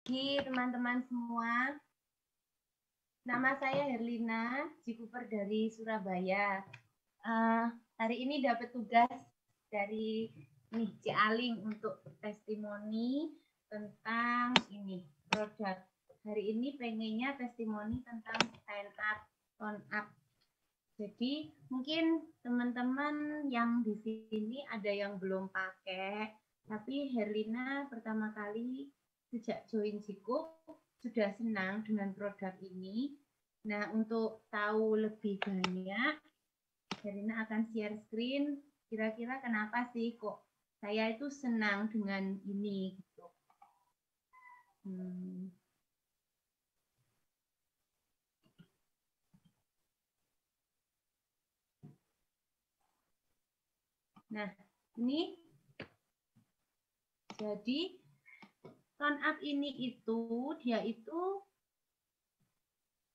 pagi teman-teman semua. Nama saya Herlina, Cikuper dari Surabaya. Hari ini dapat tugas dari Cialing untuk testimoni tentang produk. Hari ini pengennya testimoni tentang stand up, tone up. Jadi mungkin teman-teman yang di sini ada yang belum pakai, tapi Herlina pertama kali sejak join Cikup sudah senang dengan produk ini. Nah, untuk tahu lebih banyak, Herlina akan share screen. Kira-kira kenapa sih kok saya itu senang dengan ini gitu. Nah, ini jadi tone up ini dia itu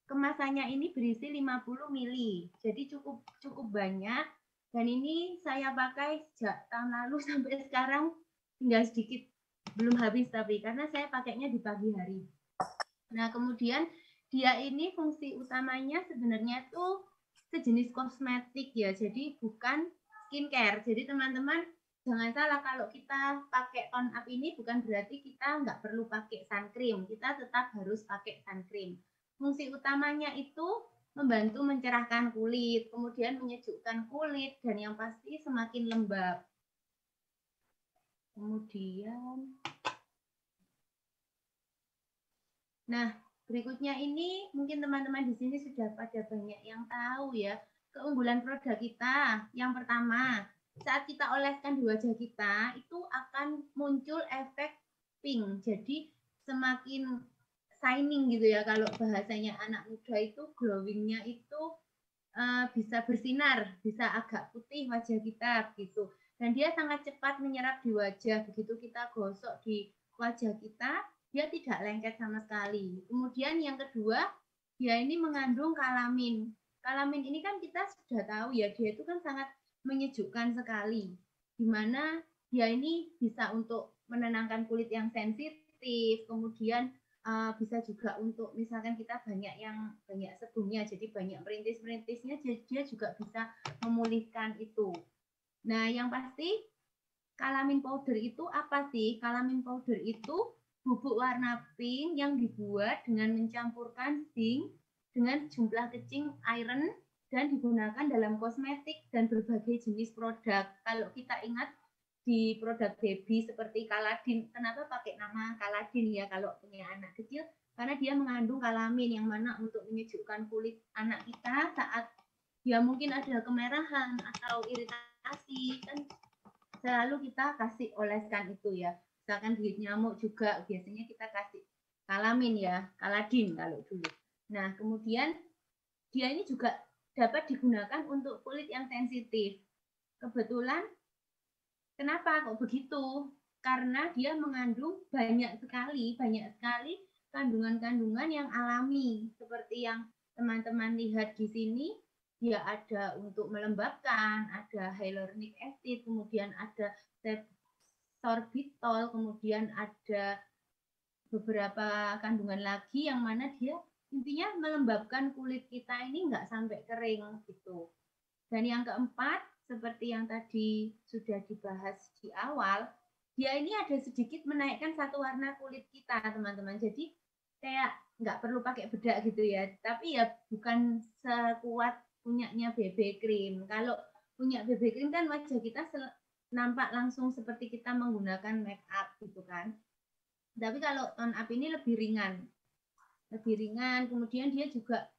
kemasannya ini berisi 50 ml. Jadi cukup banyak dan ini saya pakai sejak tahun lalu sampai sekarang tinggal sedikit belum habis tapi karena saya pakainya di pagi hari. Nah, kemudian dia ini fungsi utamanya sebenarnya tuh sejenis kosmetik ya. Jadi bukan skincare. Jadi teman-teman jangan salah kalau kita pakai tone up ini bukan berarti kita nggak perlu pakai sun cream. Kita tetap harus pakai sun cream. Fungsi utamanya itu membantu mencerahkan kulit, kemudian menyejukkan kulit dan yang pasti semakin lembab. Kemudian nah, berikutnya ini mungkin teman-teman di sini sudah pada banyak yang tahu ya keunggulan produk kita. Yang pertama, saat kita oleskan di wajah kita itu akan muncul efek pink. Jadi semakin shining gitu ya kalau bahasanya anak muda itu glowingnya itu bisa bersinar, bisa agak putih wajah kita gitu. Dan dia sangat cepat menyerap di wajah. Begitu kita gosok di wajah kita, dia tidak lengket sama sekali. Kemudian yang kedua, dia ini mengandung kalamin. Kalamin ini kan kita sudah tahu ya, dia itu kan sangat menyejukkan sekali. Dimana dia ini bisa untuk menenangkan kulit yang sensitif, kemudian bisa juga untuk misalkan kita banyak sebumnya, jadi banyak merintis-merintisnya, dia juga bisa memulihkan itu. Nah, yang pasti kalamin powder itu apa sih? Kalamin powder itu bubuk warna pink yang dibuat dengan mencampurkan zinc dengan jumlah kecil iron dan digunakan dalam kosmetik dan berbagai jenis produk. Kalau kita ingat di produk baby seperti Kaladin, kenapa pakai nama Kaladin ya kalau punya anak kecil? Karena dia mengandung kalamin yang mana untuk menyejukkan kulit anak kita saat dia mungkin ada kemerahan atau iritasi, kan selalu kita kasih oleskan itu ya. Misalkan gigit nyamuk juga biasanya kita kasih kalamin ya, Kaladin kalau dulu. Nah, kemudian dia ini juga dapat digunakan untuk kulit yang sensitif. Kebetulan kenapa kok begitu? Karena dia mengandung banyak sekali kandungan-kandungan yang alami. Seperti yang teman-teman lihat di sini, dia ada untuk melembabkan, ada hyaluronic acid, kemudian ada sorbitol, kemudian ada beberapa kandungan lagi yang mana dia intinya melembabkan kulit kita ini nggak sampai kering gitu. Dan yang keempat, seperti yang tadi sudah dibahas di awal, dia ini ada sedikit menaikkan satu warna kulit kita, teman-teman. Jadi kayak nggak perlu pakai bedak gitu ya. Tapi ya bukan sekuat punyanya BB cream. Kalau punya BB cream kan wajah kita nampak langsung seperti kita menggunakan make up gitu kan. Tapi kalau tone up ini lebih ringan. Lebih ringan, kemudian dia juga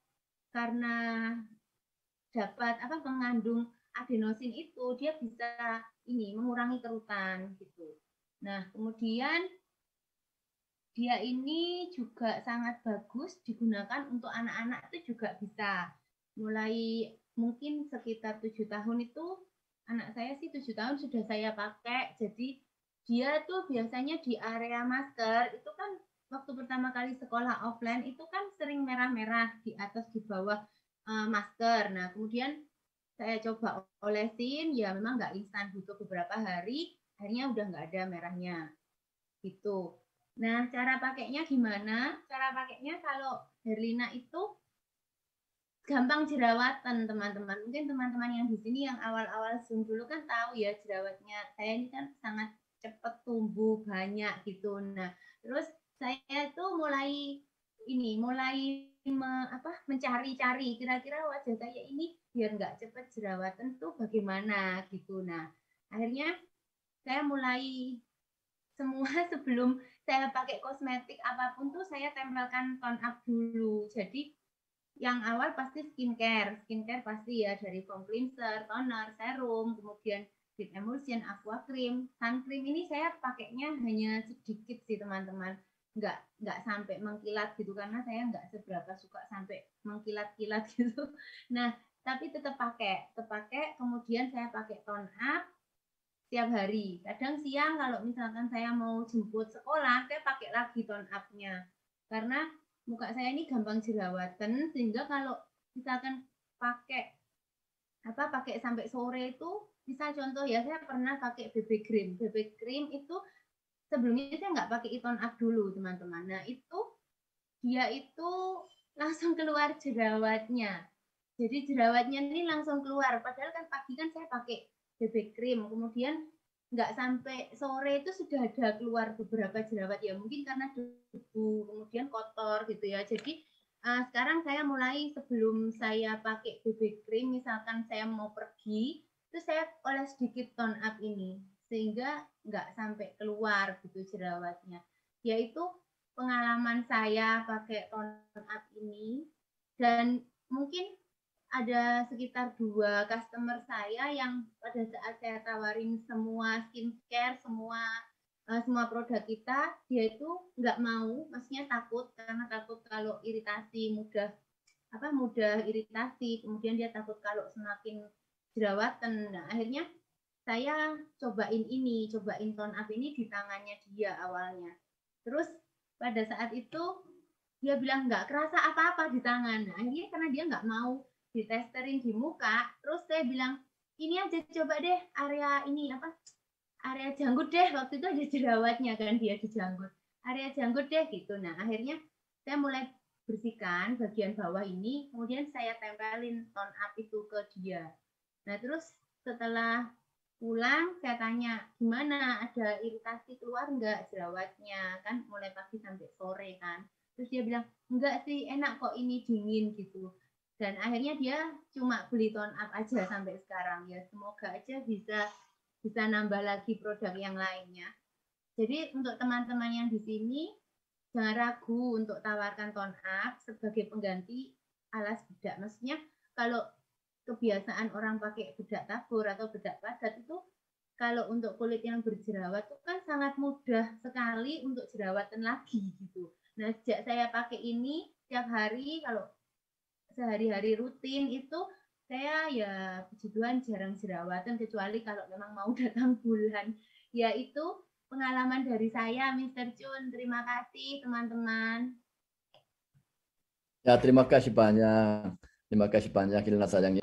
karena dapat mengandung adenosin itu dia bisa mengurangi kerutan gitu. Nah, kemudian dia ini juga sangat bagus digunakan untuk anak-anak itu juga bisa. Mulai mungkin sekitar 7 tahun itu anak saya sih 7 tahun sudah saya pakai. Jadi dia tuh biasanya di area masker itu kan waktu pertama kali sekolah offline itu kan sering merah-merah di atas di bawah masker. Nah, kemudian saya coba olesin, ya memang nggak instan, butuh beberapa hari, akhirnya udah nggak ada merahnya. Gitu. Nah, cara pakainya gimana? Cara pakainya kalau Herlina itu gampang jerawatan, teman-teman. Mungkin teman-teman yang di sini yang awal-awal Zoom dulu kan tahu ya jerawatnya. Saya ini kan sangat cepat tumbuh banyak gitu. Nah, terus saya tuh mulai mencari-cari kira-kira wajah kayak ini biar nggak cepat jerawatan tuh bagaimana gitu. Nah, akhirnya saya mulai semua sebelum saya pakai kosmetik apapun tuh saya tempelkan tone up dulu. Jadi yang awal pasti skincare pasti ya dari foam cleanser, toner, serum, kemudian lip emulsion, aqua cream, sun cream ini saya pakainya hanya sedikit sih teman-teman, nggak sampai mengkilat gitu karena saya nggak seberapa suka sampai mengkilat-kilat gitu. Nah tapi tetap pakai, kemudian saya pakai tone up tiap hari. Kadang siang kalau misalkan saya mau jemput sekolah, saya pakai lagi tone up-nya. Karena muka saya ini gampang jerawatan sehingga kalau misalkan pakai pakai sampai sore itu misal contoh ya saya pernah pakai BB cream itu sebelumnya saya nggak pakai tone up dulu teman-teman. Nah itu dia itu langsung keluar jerawatnya. Jadi jerawatnya ini langsung keluar. Padahal kan pagi kan saya pakai BB cream, kemudian nggak sampai sore itu sudah ada keluar beberapa jerawat ya. Mungkin karena debu, kemudian kotor gitu ya. Jadi sekarang saya mulai sebelum saya pakai BB cream, misalkan saya mau pergi, itu saya oles sedikit tone up ini sehingga nggak sampai keluar gitu jerawatnya. Yaitu pengalaman saya pakai tone up ini dan mungkin ada sekitar 2 customer saya yang pada saat saya tawarin semua skincare, semua produk kita, dia itu nggak mau, maksudnya takut karena takut kalau iritasi mudah iritasi, kemudian dia takut kalau semakin jerawatan. Nah, akhirnya saya cobain tone up ini di tangannya dia awalnya. Terus pada saat itu dia bilang nggak kerasa apa-apa di tangan. Nah, akhirnya karena dia nggak mau ditesterin di muka, terus saya bilang ini aja coba deh area ini area janggut deh, waktu itu ada jerawatnya kan dia di janggut, area janggut deh gitu. Nah akhirnya saya mulai bersihkan bagian bawah ini, kemudian saya tempelin tone up itu ke dia. Nah terus setelah pulang saya tanya gimana, ada iritasi keluar nggak jerawatnya, kan mulai pagi sampai sore kan. Terus dia bilang enggak sih, enak kok, ini dingin gitu. Dan akhirnya dia cuma beli tone up aja sampai sekarang ya. Semoga aja bisa bisa nambah lagi produk yang lainnya. Jadi untuk teman-teman yang di sini jangan ragu untuk tawarkan tone up sebagai pengganti alas bedak. Maksudnya kalau kebiasaan orang pakai bedak tabur atau bedak padat itu kalau untuk kulit yang berjerawat itu kan sangat mudah sekali untuk jerawatan lagi gitu. Nah sejak saya pakai ini tiap hari, kalau sehari-hari rutin itu saya ya puji Tuhan jarang jerawatan kecuali kalau memang mau datang bulan. Ya itu pengalaman dari saya, Mr. Chun. Terima kasih teman-teman. Ya, terima kasih banyak. Terima kasih banyak, Hilna sayang.